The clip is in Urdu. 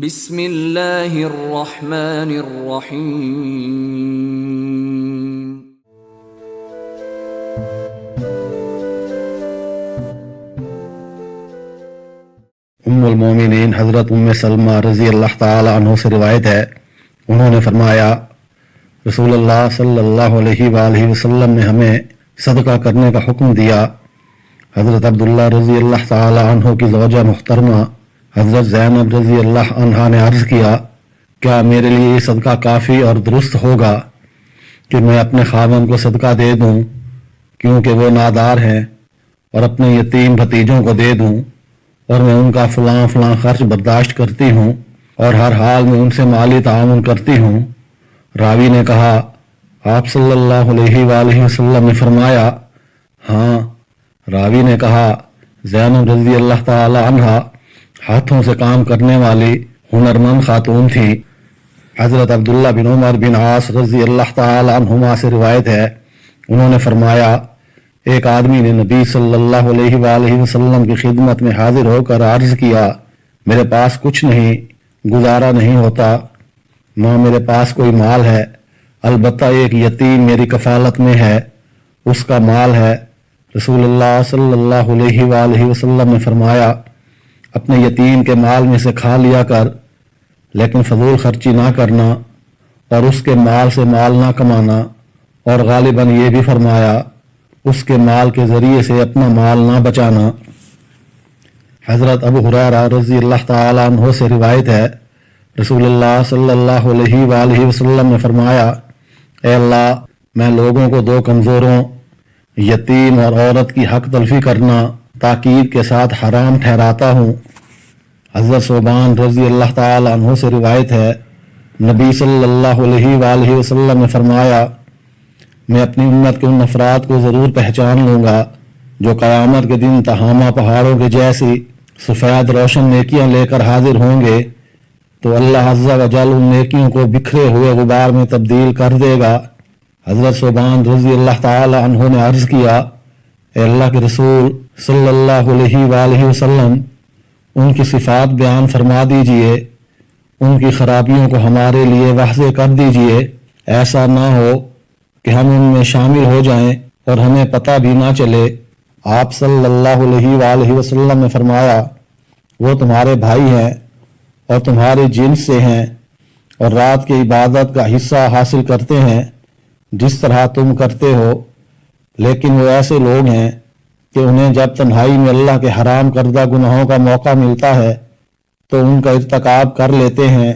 بسم اللہ الرحمن الرحیم۔ ام المومنین حضرت ام سلمہ رضی اللہ تعالی عنہ سے روایت ہے، انہوں نے فرمایا رسول اللہ صلی اللہ علیہ وآلہ وسلم نے ہمیں صدقہ کرنے کا حکم دیا۔ حضرت عبداللہ رضی اللہ تعالی عنہ کی زوجہ محترمہ حضرت زینب رضی اللہ عنہا نے عرض کیا، کیا میرے لیے یہ صدقہ کافی اور درست ہوگا کہ میں اپنے خاوند کو صدقہ دے دوں کیونکہ وہ نادار ہیں، اور اپنے یتیم بھتیجوں کو دے دوں، اور میں ان کا فلاں خرچ برداشت کرتی ہوں اور ہر حال میں ان سے مالی تعاون کرتی ہوں؟ راوی نے کہا، آپ صلی اللہ علیہ وآلہ وسلم نے فرمایا ہاں۔ راوی نے کہا، زینب رضی اللہ تعالی عنہا ہاتھوں سے کام کرنے والی ہنرمند خاتون تھی۔ حضرت عبداللہ بن عمر بن عاص رضی اللہ تعالی عنہما سے روایت ہے، انہوں نے فرمایا ایک آدمی نے نبی صلی اللہ علیہ وآلہ وسلم کی خدمت میں حاضر ہو کر عرض کیا، میرے پاس کچھ نہیں، گزارا نہیں ہوتا، نہ میرے پاس کوئی مال ہے، البتہ ایک یتیم میری کفالت میں ہے، اس کا مال ہے۔ رسول اللہ صلی اللہ علیہ وآلہ وسلم نے فرمایا، اپنے یتیم کے مال میں سے کھا لیا کر، لیکن فضول خرچی نہ کرنا اور اس کے مال سے مال نہ کمانا، اور غالباً یہ بھی فرمایا اس کے مال کے ذریعے سے اپنا مال نہ بچانا۔ حضرت ابو ہریرہ رضی اللہ تعالی عنہ سے روایت ہے، رسول اللہ صلی اللہ علیہ وآلہ وسلم نے فرمایا، اے اللہ، میں لوگوں کو دو کمزوروں، یتیم اور عورت کی حق تلفی کرنا تاکید کے ساتھ حرام ٹھہراتا ہوں۔ حضرت ثوبان رضی اللہ تعالی عنہ سے روایت ہے، نبی صلی اللہ علیہ وآلہ وسلم نے فرمایا، میں اپنی امت کے ان افراد کو ضرور پہچان لوں گا جو قیامت کے دن تہامہ پہاڑوں کے جیسی سفید روشن نیکیاں لے کر حاضر ہوں گے، تو اللہ عز و جل ان نیکیوں کو بکھرے ہوئے غبار میں تبدیل کر دے گا۔ حضرت ثوبان رضی اللہ تعالی عنہ نے عرض کیا، اے اللہ کے رسول صلی اللہ علیہ وآلہ وسلم، ان کی صفات بیان فرما دیجئے، ان کی خرابیوں کو ہمارے لیے واضح کر دیجئے، ایسا نہ ہو کہ ہم ان میں شامل ہو جائیں اور ہمیں پتہ بھی نہ چلے۔ آپ صلی اللہ علیہ وآلہ وسلم نے فرمایا، وہ تمہارے بھائی ہیں اور تمہارے جنس سے ہیں، اور رات کی عبادت کا حصہ حاصل کرتے ہیں جس طرح تم کرتے ہو، لیکن وہ ایسے لوگ ہیں کہ انہیں جب تنہائی میں اللہ کے حرام کردہ گناہوں کا موقع ملتا ہے تو ان کا ارتکاب کر لیتے ہیں۔